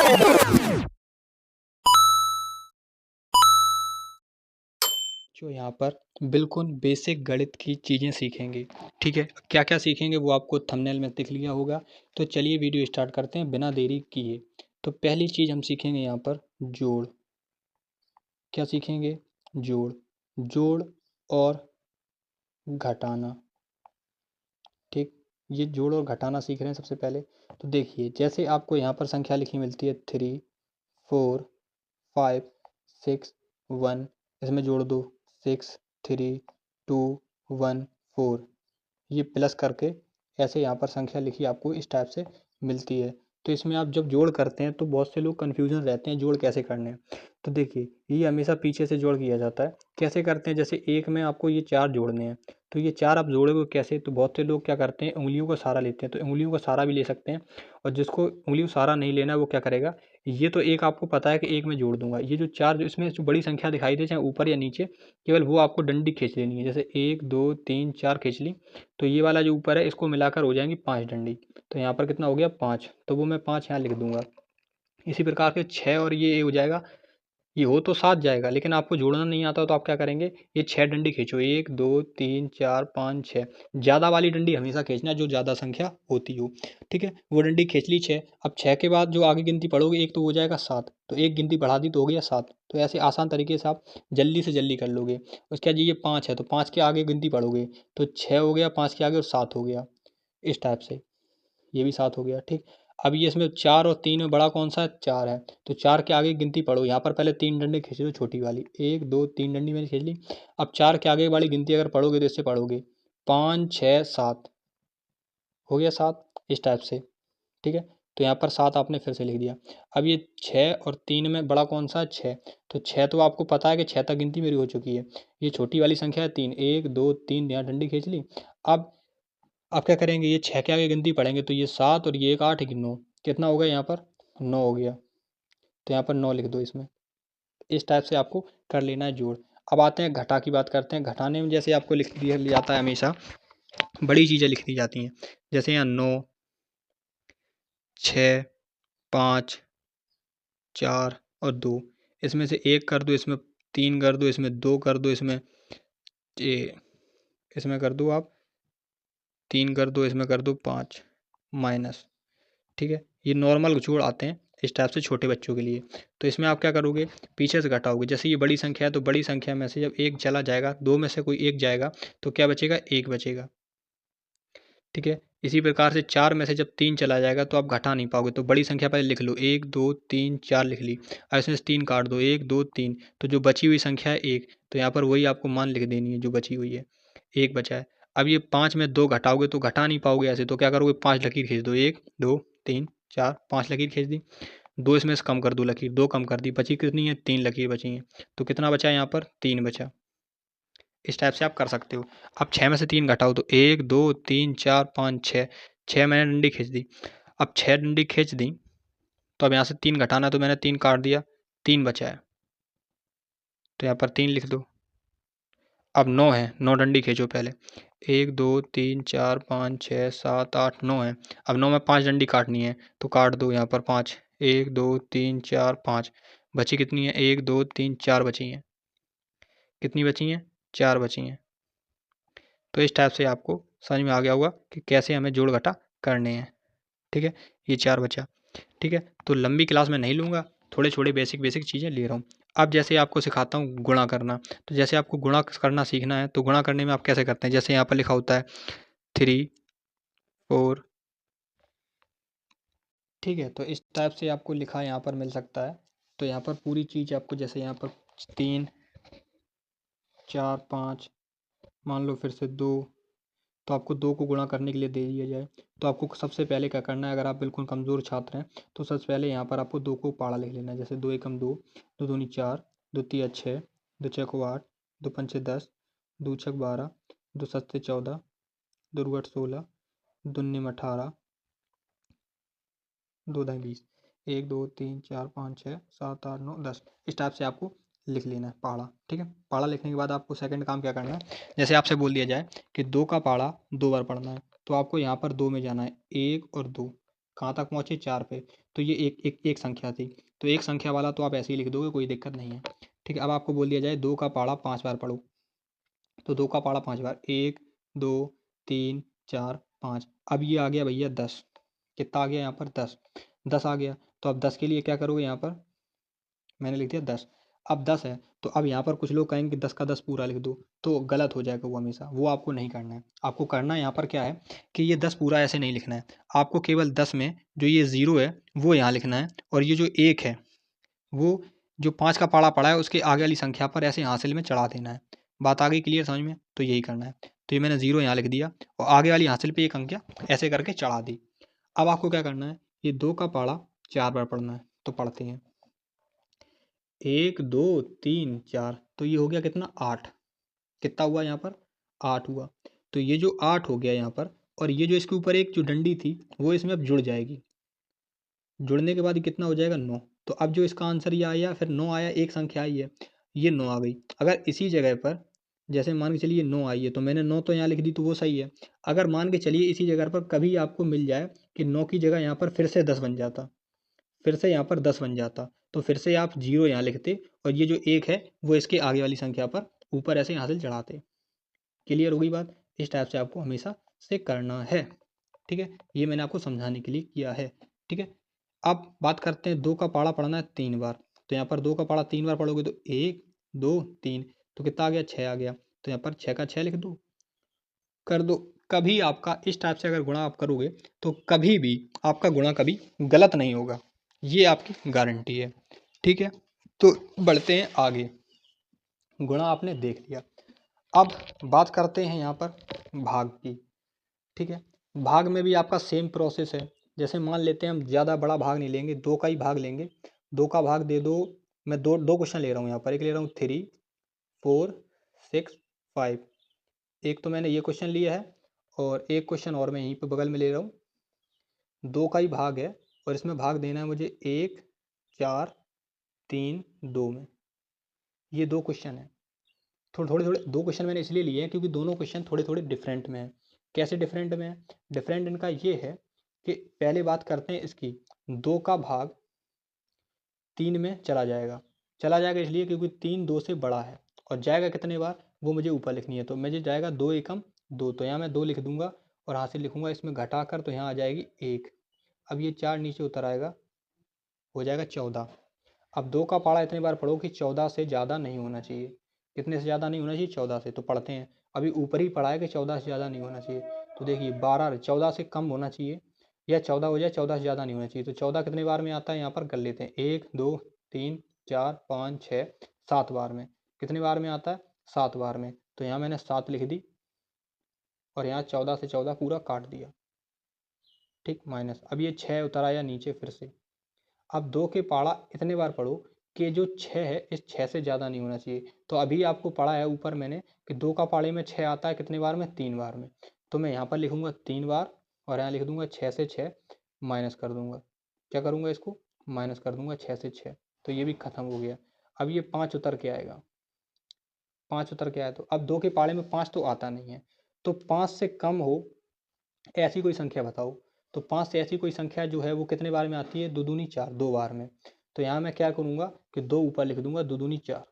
जो यहाँ पर बिल्कुल बेसिक गणित की चीज़ें सीखेंगे। ठीक है, क्या क्या सीखेंगे वो आपको थंबनेल में दिख लिया होगा। तो चलिए वीडियो स्टार्ट करते हैं बिना देरी किए। तो पहली चीज़ हम सीखेंगे यहाँ पर जोड़। क्या सीखेंगे? जोड़। जोड़ और घटाना। ठीक, ये जोड़ और घटाना सीख रहे हैं सबसे पहले। तो देखिए, जैसे आपको यहाँ पर संख्या लिखी मिलती है 3, 4, 5, 6, 1, इसमें जोड़ दो 6, 3, 2, 1, 4, ये प्लस करके ऐसे यहाँ पर संख्या लिखी आपको इस टाइप से मिलती है। तो इसमें आप जब जोड़ करते हैं तो बहुत से लोग कन्फ्यूजन रहते हैं जोड़ कैसे करने हैं। तो देखिए, ये हमेशा पीछे से जोड़ किया जाता है। कैसे करते हैं? जैसे एक में आपको ये 4 जोड़ने हैं, तो ये 4 आप जोड़ोगे कैसे? तो बहुत से लोग क्या करते हैं, उँगलियों का सहारा लेते हैं। तो उँगलियों का सहारा भी ले सकते हैं, और जिसको उँगलियों सहारा नहीं लेना है वो क्या करेगा, ये तो एक आपको पता है कि एक में जोड़ दूंगा, ये जो 4 जो इसमें जो बड़ी संख्या दिखाई दे चाहे ऊपर या नीचे, केवल वो आपको डंडी खींच लेनी है। जैसे 1, 2, 3, 4 खींच ली, तो ये वाला जो ऊपर है इसको मिलाकर हो जाएंगी 5 डंडी। तो यहाँ पर कितना हो गया? 5। तो वो मैं 5 यहाँ लिख दूंगा। इसी प्रकार से 6 और ये हो जाएगा, ये हो तो 7 जाएगा, लेकिन आपको जोड़ना नहीं आता तो आप क्या करेंगे, ये 6 डंडी खींचो, 1, 2, 3, 4, 5, 6। ज़्यादा वाली डंडी हमेशा खींचना जो ज़्यादा संख्या होती हो। ठीक है, वो डंडी खींच ली 6। अब 6 के बाद जो आगे गिनती पढ़ोगे एक तो हो जाएगा 7, तो एक गिनती बढ़ा दी तो हो गया 7। तो ऐसे आसान तरीके से आप जल्दी से जल्दी कर लोगे। उसके बाद ये 5 है, तो 5 के आगे गिनती पढ़ोगे तो 6 हो गया, 5 के आगे और 7 हो गया, इस टाइप से। ये भी 7 हो गया। ठीक, अब ये इसमें 4 और 3 में बड़ा कौन सा है? 4 है, तो 4 के आगे गिनती पढ़ो। यहाँ पर पहले 3 डंडी खींच लो छोटी वाली, 1, 2, 3 डंडी मैंने खींच ली। अब 4 के आगे वाली गिनती अगर पढ़ोगे तो इससे पढ़ोगे 5, 6, 7, हो गया 7, इस टाइप से। ठीक है, तो यहाँ पर 7 आपने फिर से लिख दिया। अब ये 6 और 3 में बड़ा कौन सा है? 6। तो 6 तो आपको पता है कि 6 तक गिनती मेरी हो चुकी है। ये छोटी वाली संख्या है 3, 1, 2, 3, यहाँ डंडी खींच ली। अब क्या करेंगे, ये 6 के आगे गिनती पढ़ेंगे तो ये 7 और ये एक 8 की 9, कितना हो गया यहाँ पर? 9 हो गया। तो यहाँ पर 9 लिख दो इसमें। इस टाइप से आपको कर लेना है जोड़। अब आते हैं घटा की बात करते हैं। घटाने में जैसे आपको लिख दिया जाता है, हमेशा बड़ी चीज़ें लिख दी जाती हैं। जैसे यहाँ 9, 6, 5, 4 और 2, इसमें से 1 कर दो, इसमें 3 कर दो, इसमें 2 कर दो, इसमें इसमें कर दो आप 3 कर दो, इसमें कर दो 5 माइनस। ठीक है, ये नॉर्मल जोड़ आते हैं इस टाइप से छोटे बच्चों के लिए। तो इसमें आप क्या करोगे, पीछे से घटाओगे। जैसे ये बड़ी संख्या है तो बड़ी संख्या में से जब एक चला जाएगा, दो में से कोई एक जाएगा, तो क्या बचेगा? एक बचेगा। ठीक है, इसी प्रकार से 4 में से जब 3 चला जाएगा तो आप घटा नहीं पाओगे, तो बड़ी संख्या पहले लिख लो, 1, 2, 3, 4 लिख ली। अब इसमें से 3 काट दो, 1, 2, 3, तो जो बची हुई संख्या है 1, तो यहाँ पर वही आपको मान लिख देनी है जो बची हुई है, 1 बचा है। अब ये 5 में 2 घटाओगे तो घटा नहीं पाओगे ऐसे, तो क्या करोगे, 5 लकीर खींच दो, 1, 2, 3, 4, 5 लकीर खींच दी। 2 इसमें से कम कर दो लकीर, 2 कम कर दी, बची कितनी है? 3 लकीर बची हैं। तो कितना बचा है यहाँ पर? 3 बचा। इस टाइप से आप कर सकते हो। अब 6 में से 3 घटाओ तो 1, 2, 3, 4, 5, 6, 6 मैंने डंडी खींच दी। अब 6 डंडी खींच दी, तो अब यहाँ से 3 घटाना है, तो मैंने 3 काट दिया, 3 बचा है, तो यहाँ पर 3 लिख दो। अब 9 है, 9 डंडी खींचो पहले, 1, 2, 3, 4, 5, 6, 7, 8, 9 है। अब 9 में 5 डंडी काटनी है, तो काट दो यहाँ पर 5, 1, 2, 3, 4, 5, बची कितनी है? 1, 2, 3, 4 बची हैं। कितनी बची हैं? 4 बची हैं। तो इस टाइप से आपको समझ में आ गया होगा कि कैसे हमें जोड़ घटा करने हैं। ठीक है, ये 4 बचा। ठीक है, तो लंबी क्लास में नहीं लूँगा, थोड़े छोटे बेसिक बेसिक चीज़ें ले रहा हूँ। अब जैसे आपको सिखाता हूँ गुणा करना, तो जैसे आपको गुणा करना सीखना है तो गुणा करने में आप कैसे करते हैं, जैसे यहाँ पर लिखा होता है 3, 4। ठीक है, तो इस टाइप से आपको लिखा यहाँ पर मिल सकता है। तो यहाँ पर पूरी चीज़ आपको, जैसे यहाँ पर 3, 4, 5, मान लो फिर से 2, तो आपको 2 को गुणा करने के लिए दे दिया जाए, तो आपको सबसे पहले क्या करना है, अगर आप बिल्कुल कमज़ोर छात्र हैं तो सबसे पहले यहाँ पर आपको 2 को पाड़ा लिख लेना है। जैसे 2 एकम 2, 2 दूनी 4, 2 तिया 6, 2 छः 8, 2 पंचे 10, 2 छः 12, 2 सत्ते 14, 2 रुआठ 16, 2 निम 18, 2 दाई 20, 1, 2, 3, 4, 5, 6, 7, 8, 9, 10, इस टाइप से आपको लिख लेना है पाड़ा। ठीक है, पाड़ा लिखने के बाद आपको सेकंड काम क्या करना है, जैसे आपसे बोल दिया जाए कि 2 का पाड़ा 2 बार पढ़ना है, तो आपको यहाँ पर 2 में जाना है, 1 और 2, कहाँ तक पहुँचे? 4 पे। तो ये एक संख्या थी, तो एक संख्या वाला तो आप ऐसे ही लिख दोगे, कोई दिक्कत नहीं है। ठीक है, अब आपको बोल दिया जाए 2 का पहाड़ा 5 बार पढ़ो, तो 2 का पहाड़ा 5 बार, 1 2 3 4 5। अब ये आ गया भैया 10, कितना आ गया यहाँ पर 10, 10 आ गया। तो अब 10 के लिए क्या करोगे, यहाँ पर मैंने लिख दिया 10। अब 10 है, तो अब यहाँ पर कुछ लोग कहेंगे कि 10 का 10 पूरा लिख दो, तो गलत हो जाएगा वो हमेशा, वो आपको नहीं करना है। आपको करना है यहाँ पर क्या है कि ये 10 पूरा ऐसे नहीं लिखना है, आपको केवल 10 में जो ये 0 है वो यहाँ लिखना है, और ये जो 1 है वो जो 5 का पाड़ा पड़ा है उसके आगे वाली संख्या पर ऐसे हासिल में चढ़ा देना है। बात आ गई क्लियर समझ में? तो यही करना है। तो ये मैंने 0 यहाँ लिख दिया और आगे वाली हासिल पे एक अंकिया ऐसे करके चढ़ा दी। अब आपको क्या करना है, ये 2 का पाड़ा 4 बार पढ़ना है, तो पढ़ते हैं 1 2 3 4, तो ये हो गया कितना 8, कितना हुआ यहाँ पर 8 हुआ। तो ये जो 8 हो गया यहाँ पर, और ये जो इसके ऊपर एक जो डंडी थी वो इसमें अब जुड़ जाएगी, जुड़ने के बाद कितना हो जाएगा 9। तो अब जो इसका आंसर ये आया, फिर 9 आया, एक संख्या आई है, ये 9 आ गई। अगर इसी जगह पर जैसे मान के चलिए 9 आई है, तो मैंने 9 तो यहाँ लिख दी, तो वो सही है। अगर मान के चलिए इसी जगह पर कभी आपको मिल जाए कि 9 की जगह यहाँ पर फिर से 10 बन जाता, फिर से यहाँ पर 10 बन जाता, तो फिर से आप 0 यहाँ लिखते, और ये जो 1 है वो इसके आगे वाली संख्या पर ऊपर ऐसे हासिल चढ़ाते। क्लियर हो गई बात? इस टाइप से आपको हमेशा से करना है। ठीक है, ये मैंने आपको समझाने के लिए किया है। ठीक है, अब बात करते हैं 2 का पाड़ा पढ़ना है 3 बार, तो यहाँ पर 2 का पाड़ा 3 बार पढ़ोगे तो 1 2 3, तो कितना आ गया 6 आ गया, तो यहाँ पर 6 का 6 लिख दो, कर दो। कभी आपका इस टाइप से अगर गुणा आप करोगे तो कभी भी आपका गुणा कभी गलत नहीं होगा, ये आपकी गारंटी है। ठीक है, तो बढ़ते हैं आगे। गुणा आपने देख लिया, अब बात करते हैं यहाँ पर भाग की। ठीक है, भाग में भी आपका सेम प्रोसेस है। जैसे मान लेते हैं हम ज़्यादा बड़ा भाग नहीं लेंगे, 2 का ही भाग लेंगे। 2 का भाग दे दो, मैं दो दो क्वेश्चन ले रहा हूँ यहाँ पर, एक ले रहा हूँ 3 4 6 5। एक तो मैंने ये क्वेश्चन लिया है, और एक क्वेश्चन और मैं यहीं पे बगल में ले रहा हूँ। 2 का ही भाग है, और इसमें भाग देना है मुझे 1 4 3 2 में। ये दो क्वेश्चन है, थोड़े दो क्वेश्चन मैंने इसलिए लिए हैं क्योंकि दोनों क्वेश्चन थोड़े थोड़े डिफरेंट में हैं। कैसे डिफरेंट में है? डिफरेंट इनका ये है कि पहले बात करते हैं इसकी, 2 का भाग 3 में चला जाएगा। चला जाएगा इसलिए क्योंकि 3 2 से बड़ा है, और जाएगा कितने बार वो मुझे ऊपर लिखनी है। तो मुझे जाएगा 2 एकम 2, तो यहाँ मैं 2 लिख दूंगा, और यहाँ से लिखूंगा इसमें घटाकर, तो यहाँ आ जाएगी 1। अब ये 4 नीचे उतर आएगा, हो जाएगा 14। अब 2 का पारा इतने बार पढ़ो कि 14 से ज़्यादा नहीं होना चाहिए। कितने से ज़्यादा नहीं होना चाहिए? 14 से। तो पढ़ते हैं, अभी ऊपर ही पढ़ा है कि 14 से ज़्यादा नहीं होना चाहिए। तो देखिए 12 14 से कम होना चाहिए, या 14 हो जाए, 14 से ज़्यादा नहीं होना चाहिए। तो 14 कितने बार में आता है यहाँ पर कर लेते हैं, 1 2 3 4 5 6 7 बार में। कितने बार में आता है? 7 बार में। तो यहाँ मैंने 7 लिख दी, और यहाँ 14 से 14 पूरा काट दिया। ठीक, माइनस। अब ये 6 उतर आया नीचे फिर से। अब 2 के पाड़ा इतने बार पढ़ो कि जो 6 है इस 6 से ज़्यादा नहीं होना चाहिए। तो अभी आपको पढ़ा है ऊपर मैंने कि 2 का पाड़े में 6 आता है कितने बार में? 3 बार में। तो मैं यहाँ पर लिखूँगा 3 बार, और यहाँ लिख दूँगा 6 से 6 माइनस कर दूँगा। क्या करूँगा इसको? माइनस कर दूँगा 6 से 6। तो ये भी खत्म हो गया। अब ये 5 उतर के आएगा, 5 उतर के आया। तो अब 2 के पाड़े में 5 तो आता नहीं है, तो 5 से कम हो ऐसी कोई संख्या बताओ। तो 5 से ऐसी कोई संख्या जो है वो कितने बार में आती है? 2 दूनी 4, 2 बार में। तो यहाँ मैं क्या करूँगा कि 2 ऊपर लिख दूंगा, 2 दूनी 4,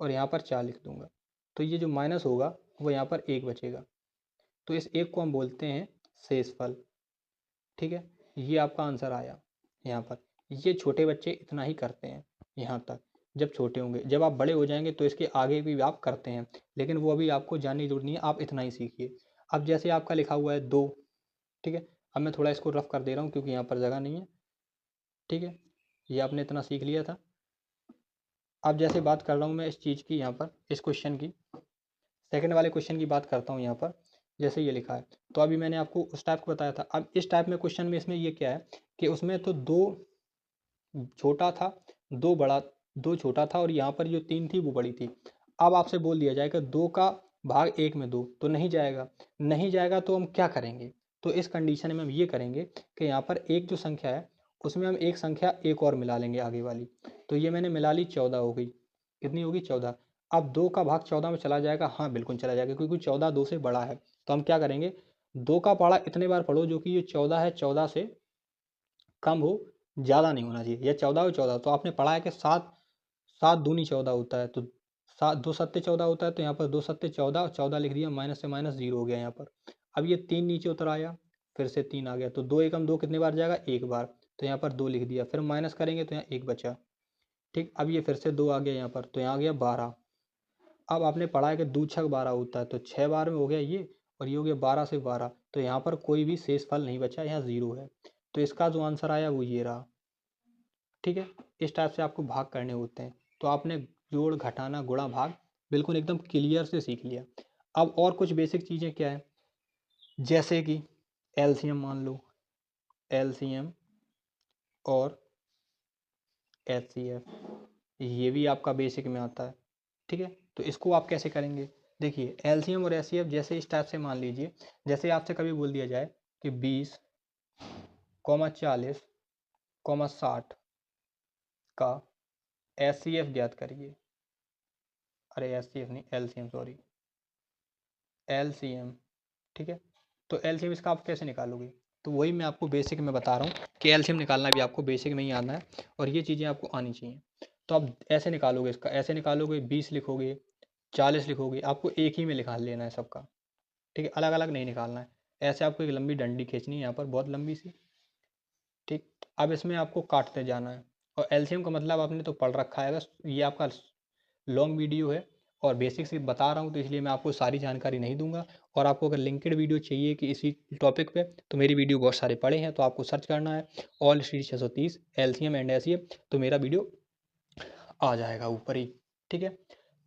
और यहाँ पर 4 लिख दूंगा। तो ये जो माइनस होगा वो यहाँ पर 1 बचेगा। तो इस 1 को हम बोलते हैं शेषफल। ठीक है, ये आपका आंसर आया यहाँ पर। ये छोटे बच्चे इतना ही करते हैं यहाँ तक, जब छोटे होंगे। जब आप बड़े हो जाएंगे तो इसके आगे भी आप करते हैं, लेकिन वो अभी आपको जानने की जरूरत नहीं है, आप इतना ही सीखिए। अब जैसे आपका लिखा हुआ है 2, ठीक है, अब मैं थोड़ा इसको रफ कर दे रहा हूँ क्योंकि यहाँ पर जगह नहीं है। ठीक है, ये आपने इतना सीख लिया था। अब जैसे बात कर रहा हूँ मैं इस चीज़ की, यहाँ पर इस क्वेश्चन की, सेकंड वाले क्वेश्चन की बात करता हूँ यहाँ पर। जैसे ये लिखा है, तो अभी मैंने आपको उस टाइप को बताया था। अब इस टाइप में क्वेश्चन में इसमें ये क्या है कि उसमें तो 2 छोटा था, 2 बड़ा, 2 छोटा था, और यहाँ पर जो 3 थी वो बड़ी थी। अब आपसे बोल दिया जाएगा 2 का भाग 1 में 2, तो नहीं जाएगा। नहीं जाएगा तो हम क्या करेंगे? तो इस कंडीशन में हम ये करेंगे कि यहाँ पर एक जो संख्या है उसमें हम एक संख्या एक और मिला लेंगे आगे वाली। तो ये मैंने मिला ली, 14 हो गई। कितनी होगी? 14। अब 2 का भाग 14 में चला जाएगा? हाँ बिल्कुल चला जाएगा, क्योंकि 14 2 से बड़ा है। तो हम क्या करेंगे, 2 का पारा इतने बार पढ़ो जो कि ये 14 है, 14 से कम हो, ज़्यादा नहीं होना चाहिए। या 14 हो 14, तो आपने पढ़ा है कि 7 7 दूनी 14 होता है, तो 7 2 सत्ते 14 होता है, तो यहाँ पर 2 सत्ते 14 और 14 लिख दिया, माइनस से माइनस 0 हो गया यहाँ पर। अब ये 3 नीचे उतर आया, फिर से 3 आ गया, तो 2 एकम 2 कितनी बार जाएगा, एक बार, तो यहाँ पर 2 लिख दिया, फिर माइनस करेंगे तो यहाँ 1 बचा। ठीक, अब ये फिर से 2 आ गया यहाँ पर, तो यहाँ आ गया 12। अब आपने पढ़ा है कि 2 छक 12 होता है, तो 6 बार में हो गया ये, और ये हो गया 12 से 12, तो यहाँ पर कोई भी शेष फल नहीं बचा, यहाँ 0 है। तो इसका जो आंसर आया वो ये रहा। ठीक है, इस टाइप से आपको भाग करने होते हैं। तो आपने जोड़, घटाना, गुणा, भाग बिल्कुल एकदम क्लियर से सीख लिया। अब और कुछ बेसिक चीज़ें क्या है, जैसे कि एलसीएम मान लो, एलसीएम और एचसीएफ, ये भी आपका बेसिक में आता है। ठीक है, तो इसको आप कैसे करेंगे, देखिए एलसीएम और एचसीएफ जैसे इस टाइप से मान लीजिए, जैसे आपसे कभी बोल दिया जाए कि 20, 40, 60 का एचसीएफ ज्ञात करिए। अरे एचसीएफ नहीं, एलसीएम, सॉरी, एलसीएम। ठीक है, तो एलसीएम इसका आप कैसे निकालोगे, तो वही मैं आपको बेसिक में बता रहा हूँ कि एलसीएम निकालना भी आपको बेसिक में ही आना है, और ये चीज़ें आपको आनी चाहिए। तो आप ऐसे निकालोगे, इसका ऐसे निकालोगे, 20 लिखोगे, 40 लिखोगे, आपको एक ही में निकाल लेना है सबका। ठीक है, अलग अलग नहीं निकालना है। ऐसे आपको एक लंबी डंडी खींचनी है यहाँ पर, बहुत लंबी सी। ठीक, अब इसमें आपको काटते जाना है, और एलसीएम का मतलब आपने तो पढ़ रखा है, बस ये आपका लॉन्ग वीडियो है और बेसिक से बता रहा हूँ, तो इसलिए मैं आपको सारी जानकारी नहीं दूंगा। और आपको अगर लिंक्ड वीडियो चाहिए कि इसी टॉपिक पे, तो मेरी वीडियो बहुत सारे पड़े हैं, तो आपको सर्च करना है all series 630 LCM and HCF, तो मेरा वीडियो आ जाएगा ऊपर ही। ठीक है,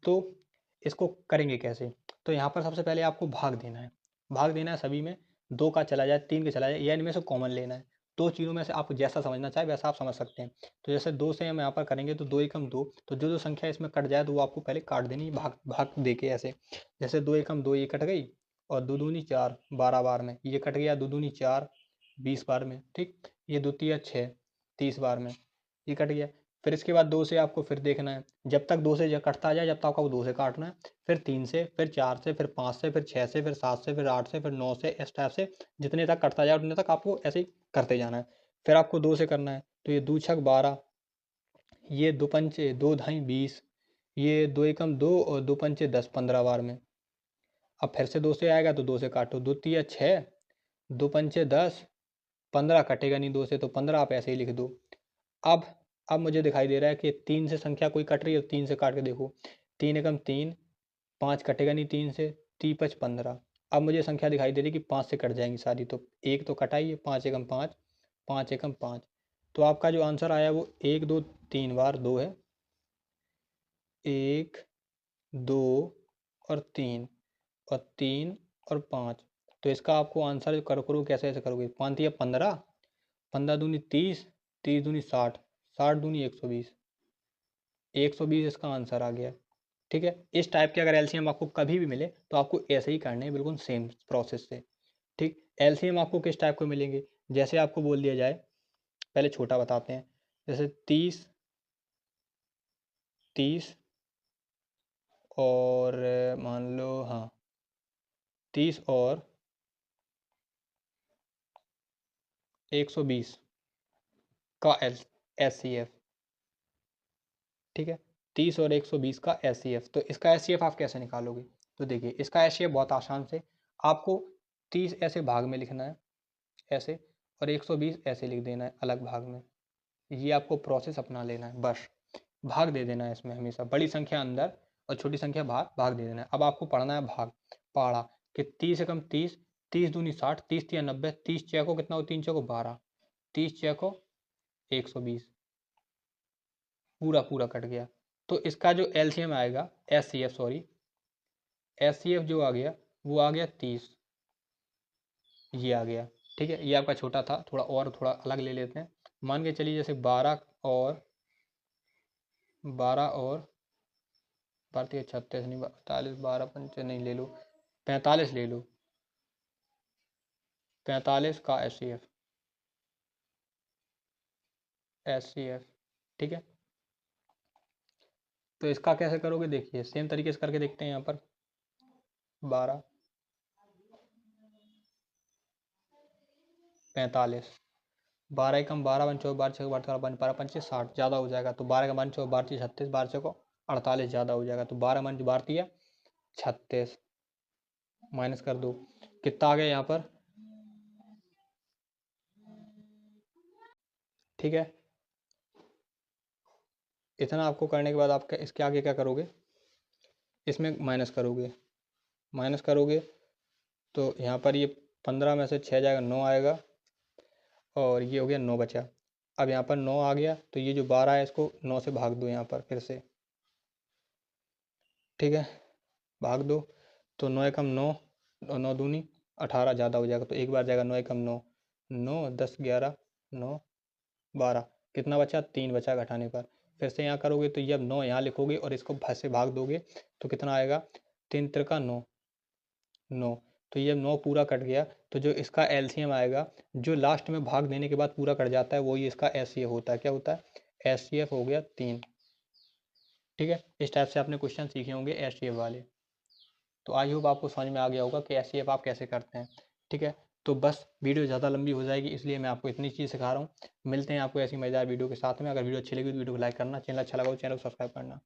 तो इसको करेंगे कैसे, तो यहाँ पर सबसे पहले आपको भाग देना है। भाग देना है सभी में, 2 का चला जाए, 3 का चला जाए, या इनमें से कॉमन लेना है। 2 चीज़ों में से आप जैसा समझना चाहे वैसा आप समझ सकते हैं। तो जैसे 2 से हम यहाँ पर करेंगे, तो 2 एकम 2, तो जो जो संख्या इसमें कट जाए तो वो आपको पहले काट देनी है, भाग भाग दे के ऐसे। जैसे 2 एकम 2 ये कट गई, और 2 दूनी 4, 12 बार में ये कट गया, 2 दूनी 4, 20 बार में। ठीक, ये 2 तिया 6, 30 बार में ये कट गया। फिर इसके बाद 2 से आपको फिर देखना है, जब तक 2 से कटता जाए जब तक आपको 2 से काटना है, फिर 3 से, फिर 4 से, फिर 5 से, फिर 6 से, फिर 7 से, फिर 8 से, फिर 9 से, इस टाइप से जितने तक कटता जाए उतने तक आपको ऐसे ही करते जाना है। फिर आपको 2 से करना है, तो ये 2 छक 12, ये 2 पंचे 2 ढाई 20, ये 2 एकम 2 और 2 पंचे 10, 15 बार में। अब फिर से 2 से आएगा तो 2 से काटो, 2 तिया 6, 2 पंचे 10, 15 कटेगा नहीं 2 से, तो 15 आप ऐसे ही लिख दो। अब अब मुझे दिखाई दे रहा है कि 3 से संख्या कोई कट रही है, तो 3 से काट के देखो, 3 एकम 3, 5 कटेगा नहीं 3 से, 3 5 15। अब मुझे संख्या दिखाई दे रही है कि 5 से कट जाएंगी सारी, तो एक तो कटा ही है, 5 एकम 5, 5 एकम 5। तो आपका जो आंसर आया वो 1 2 3 बार 2 है, 1 2 और 3, और 3 और 5। तो इसका आपको आंसर जो करो कैसे ऐसे करोगे, 5 या 15, 15 दूनी 30, 30 दूनी 60, 60 दूनी 120, 120 इसका आंसर आ गया। ठीक है, इस टाइप के अगर एलसीएम आपको कभी भी मिले तो आपको ऐसे ही करने हैं, बिल्कुल सेम प्रोसेस से। ठीक, एलसीएम आपको किस टाइप को मिलेंगे, जैसे आपको बोल दिया जाए, पहले छोटा बताते हैं, जैसे 30, 30 और मान लो, हाँ 30 और 120 का एस सी एफ। ठीक है, 30 और 120 का एस सी एफ, तो इसका एस सी एफ आप कैसे निकालोगे, तो देखिए इसका एस सी एफ बहुत आसान से, आपको 30 ऐसे भाग में लिखना है ऐसे, और 120 ऐसे लिख देना है अलग भाग में। ये आपको प्रोसेस अपना लेना है, बस भाग दे देना है इसमें हमेशा, बड़ी संख्या अंदर और छोटी संख्या बाहर, भाग दे देना है। अब आपको पढ़ना है भाग, पढ़ा कि 30 एकम 30, 30 दूनी 60, 30 तिया 90, 30 चौको कितना हो, 3 चौको 12, 30 चौको 120, पूरा पूरा कट गया। तो इसका जो एलसीएम आएगा, S C F sorry, S C F जो आ गया वो आ गया 30, ये आ गया। ठीक है, ये आपका छोटा था, थोड़ा और थोड़ा अलग ले लेते हैं। मान के चलिए जैसे 12 और 36 नहीं, 48, 12 पंचे नहीं, ले लो 45, ले लो 45 का एस सी एफ। ठीक है, तो इसका कैसे करोगे, देखिए सेम तरीके से करके देखते हैं। यहाँ पर 12, 45, 12 एकम 12 वन चौक 12 छः 12 12 पंचे 60 ज़्यादा हो जाएगा। तो 12 का वन चौक 12 36 12 को 48 ज़्यादा हो जाएगा। तो 12 मन 12 36 माइनस कर दो, कितना आ गया यहाँ पर, ठीक है। इतना आपको करने के बाद आप इसके आगे क्या करोगे, इसमें माइनस करोगे, माइनस करोगे तो यहाँ पर ये 15 में से 6 जाएगा 9 आएगा, और ये हो गया 9 बचा। अब यहाँ पर 9 आ गया, तो ये जो 12 है इसको 9 से भाग दो यहाँ पर फिर से, ठीक है, भाग दो। तो 9 एकम 9 और 9 दूनी 18 ज़्यादा हो जाएगा। तो एक बार जाएगा 9 एकम 9 9 10 11 9 12, कितना बचा, 3 बचा घटाने पर। फिर से यहाँ करोगे तो ये अब 9 यहाँ लिखोगे और इसको से भाग दोगे तो कितना आएगा, 3 त्रिका 9 9। तो ये 9 पूरा कट गया। तो जो इसका एलसीएम आएगा, जो लास्ट में भाग देने के बाद पूरा कट जाता है, वो ही इसका एचसीएफ होता है। क्या होता है, एचसीएफ हो गया 3, ठीक है। इस टाइप से आपने क्वेश्चन सीखे होंगे एचसीएफ वाले। तो आई होप आपको समझ में आ गया होगा कि एचसीएफ आप कैसे करते हैं, ठीक है। तो बस वीडियो ज़्यादा लंबी हो जाएगी, इसलिए मैं आपको इतनी चीज़ सिखा रहा हूँ। मिलते हैं आपको ऐसी मज़ेदार वीडियो के साथ में। अगर वीडियो अच्छी लगी तो वीडियो को लाइक करना, चैनल अच्छा लगा तो चैनल को सब्सक्राइब करना।